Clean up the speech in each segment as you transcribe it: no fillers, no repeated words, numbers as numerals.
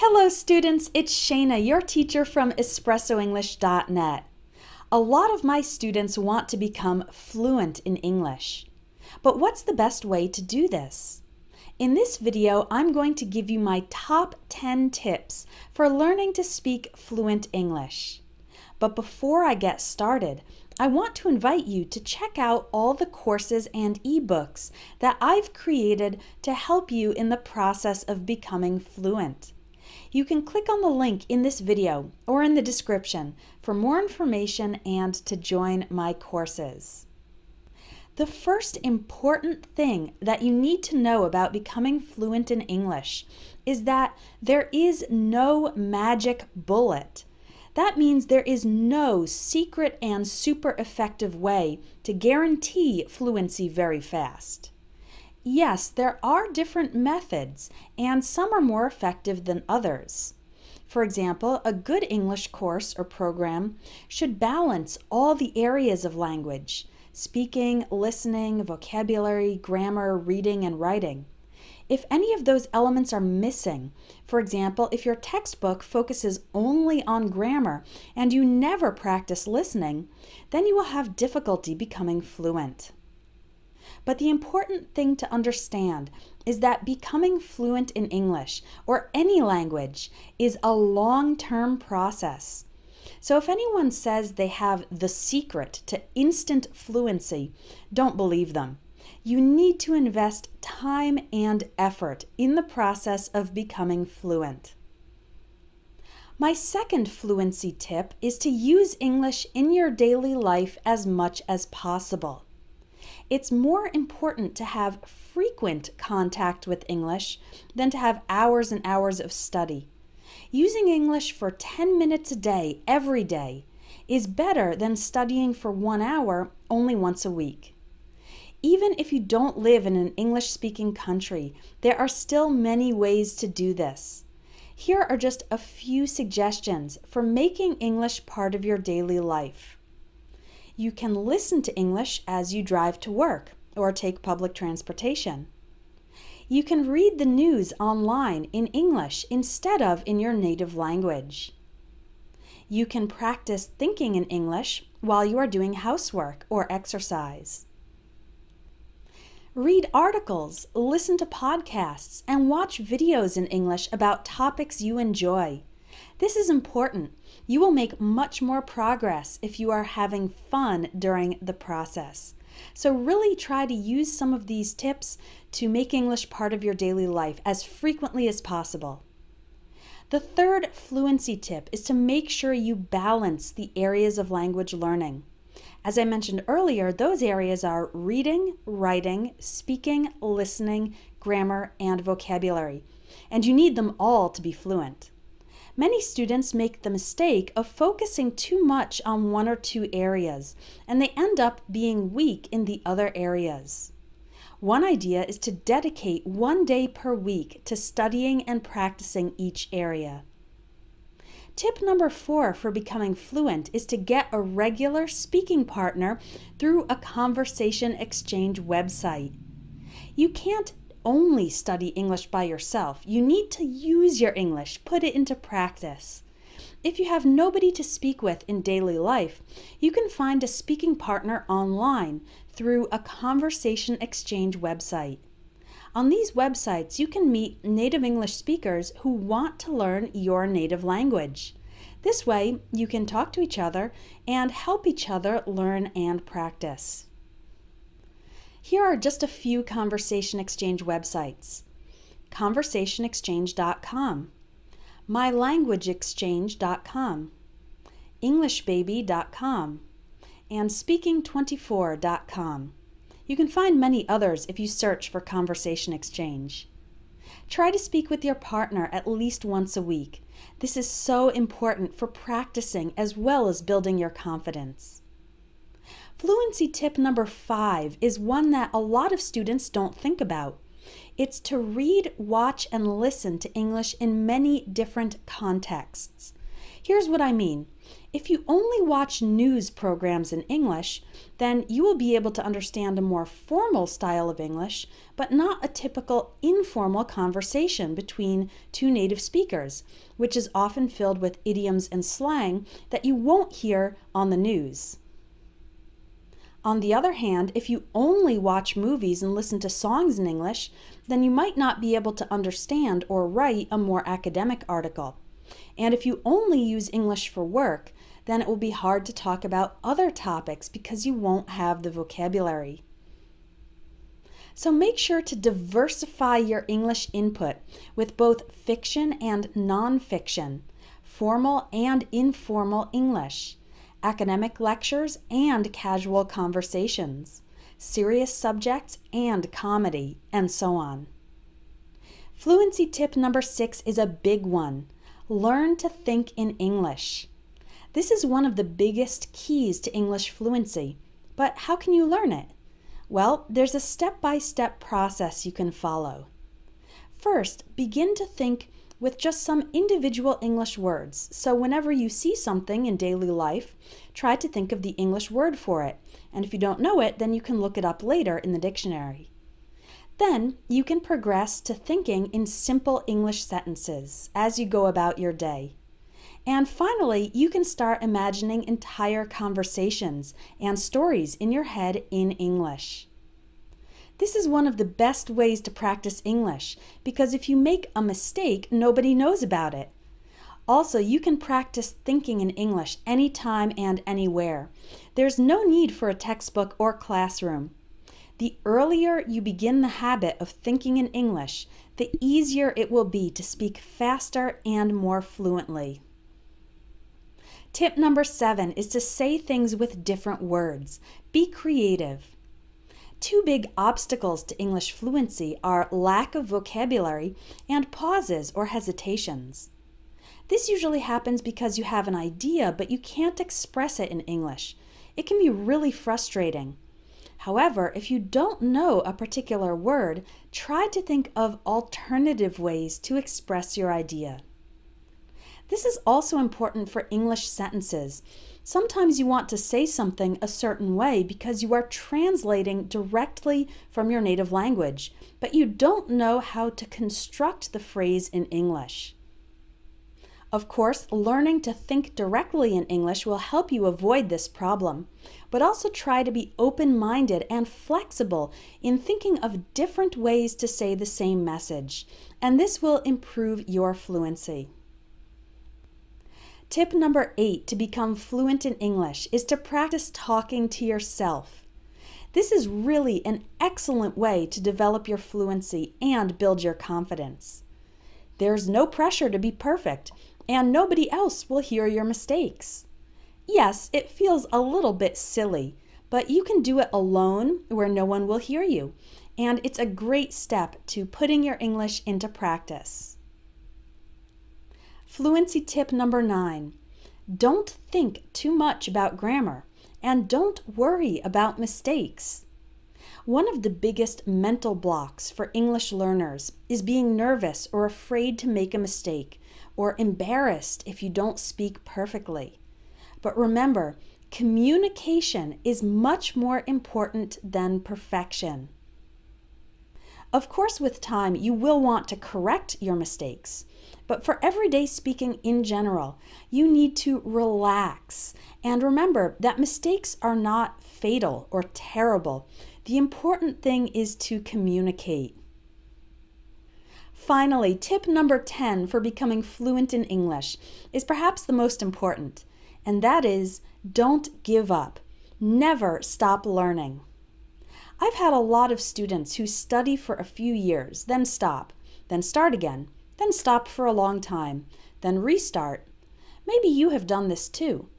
Hello students, it's Shayna, your teacher from EspressoEnglish.net. A lot of my students want to become fluent in English. But what's the best way to do this? In this video, I'm going to give you my top 10 tips for learning to speak fluent English. But before I get started, I want to invite you to check out all the courses and ebooks that I've created to help you in the process of becoming fluent. You can click on the link in this video or in the description for more information and to join my courses. The first important thing that you need to know about becoming fluent in English is that there is no magic bullet. That means there is no secret and super effective way to guarantee fluency very fast. Yes, there are different methods, and some are more effective than others. For example, a good English course or program should balance all the areas of language: speaking, listening, vocabulary, grammar, reading, and writing. If any of those elements are missing, for example, if your textbook focuses only on grammar and you never practice listening, then you will have difficulty becoming fluent. But the important thing to understand is that becoming fluent in English or any language is a long-term process. So if anyone says they have the secret to instant fluency, don't believe them. You need to invest time and effort in the process of becoming fluent. My second fluency tip is to use English in your daily life as much as possible. It's more important to have frequent contact with English than to have hours and hours of study. Using English for 10 minutes a day, every day, is better than studying for 1 hour only once a week. Even if you don't live in an English-speaking country, there are still many ways to do this. Here are just a few suggestions for making English part of your daily life. You can listen to English as you drive to work or take public transportation. You can read the news online in English instead of in your native language. You can practice thinking in English while you are doing housework or exercise. Read articles, listen to podcasts, and watch videos in English about topics you enjoy. This is important. You will make much more progress if you are having fun during the process. So really try to use some of these tips to make English part of your daily life as frequently as possible. The third fluency tip is to make sure you balance the areas of language learning. As I mentioned earlier, those areas are reading, writing, speaking, listening, grammar, and vocabulary. And you need them all to be fluent. Many students make the mistake of focusing too much on one or two areas, and they end up being weak in the other areas. One idea is to dedicate 1 day per week to studying and practicing each area. Tip number 4 for becoming fluent is to get a regular speaking partner through a conversation exchange website. You can't only study English by yourself. You need to use your English, put it into practice. If you have nobody to speak with in daily life, you can find a speaking partner online through a conversation exchange website. On these websites, you can meet native English speakers who want to learn your native language. This way, you can talk to each other and help each other learn and practice. Here are just a few conversation exchange websites: conversationexchange.com, mylanguageexchange.com, englishbaby.com, and speaking24.com. You can find many others if you search for conversation exchange. Try to speak with your partner at least once a week. This is so important for practicing as well as building your confidence. Fluency tip number 5 is one that a lot of students don't think about. It's to read, watch, and listen to English in many different contexts. Here's what I mean. If you only watch news programs in English, then you will be able to understand a more formal style of English, but not a typical informal conversation between two native speakers, which is often filled with idioms and slang that you won't hear on the news. On the other hand, if you only watch movies and listen to songs in English, then you might not be able to understand or write a more academic article. And if you only use English for work, then it will be hard to talk about other topics because you won't have the vocabulary. So make sure to diversify your English input with both fiction and nonfiction, formal and informal English, academic lectures and casual conversations, serious subjects and comedy, and so on. Fluency tip number 6 is a big one. Learn to think in English. This is one of the biggest keys to English fluency, but how can you learn it? Well, there's a step-by-step process you can follow. First, begin to think with just some individual English words. So whenever you see something in daily life, try to think of the English word for it. And if you don't know it, then you can look it up later in the dictionary. Then you can progress to thinking in simple English sentences as you go about your day. And finally, you can start imagining entire conversations and stories in your head in English. This is one of the best ways to practice English because if you make a mistake, nobody knows about it. Also, you can practice thinking in English anytime and anywhere. There's no need for a textbook or classroom. The earlier you begin the habit of thinking in English, the easier it will be to speak faster and more fluently. Tip number 7 is to say things with different words. Be creative. Two big obstacles to English fluency are lack of vocabulary and pauses or hesitations. This usually happens because you have an idea, but you can't express it in English. It can be really frustrating. However, if you don't know a particular word, try to think of alternative ways to express your idea. This is also important for English sentences. Sometimes you want to say something a certain way because you are translating directly from your native language, but you don't know how to construct the phrase in English. Of course, learning to think directly in English will help you avoid this problem, but also try to be open-minded and flexible in thinking of different ways to say the same message, and this will improve your fluency. Tip number 8 to become fluent in English is to practice talking to yourself. This is really an excellent way to develop your fluency and build your confidence. There's no pressure to be perfect, and nobody else will hear your mistakes. Yes, it feels a little bit silly, but you can do it alone where no one will hear you, and it's a great step to putting your English into practice. Fluency tip number 9. Don't think too much about grammar and don't worry about mistakes. One of the biggest mental blocks for English learners is being nervous or afraid to make a mistake or embarrassed if you don't speak perfectly. But remember, communication is much more important than perfection. Of course, with time, you will want to correct your mistakes. But for everyday speaking in general, you need to relax. And remember that mistakes are not fatal or terrible. The important thing is to communicate. Finally, tip number 10 for becoming fluent in English is perhaps the most important, and that is don't give up. Never stop learning. I've had a lot of students who study for a few years, then stop, then start again, then stop for a long time, then restart. Maybe you have done this too.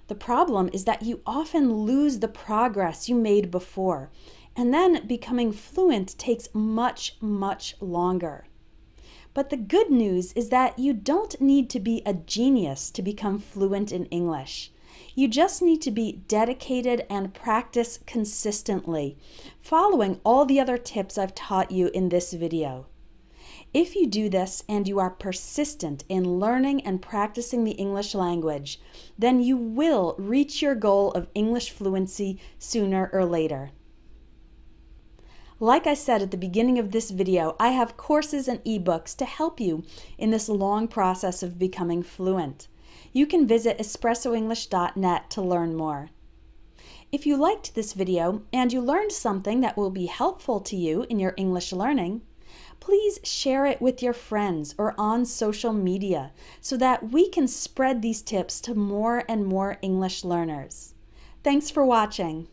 The problem is that you often lose the progress you made before, and then becoming fluent takes much, much longer. But the good news is that you don't need to be a genius to become fluent in English. You just need to be dedicated and practice consistently, following all the other tips I've taught you in this video. If you do this and you are persistent in learning and practicing the English language, then you will reach your goal of English fluency sooner or later. Like I said at the beginning of this video, I have courses and ebooks to help you in this long process of becoming fluent. You can visit espressoenglish.net to learn more. If you liked this video and you learned something that will be helpful to you in your English learning, please share it with your friends or on social media so that we can spread these tips to more and more English learners. Thanks for watching.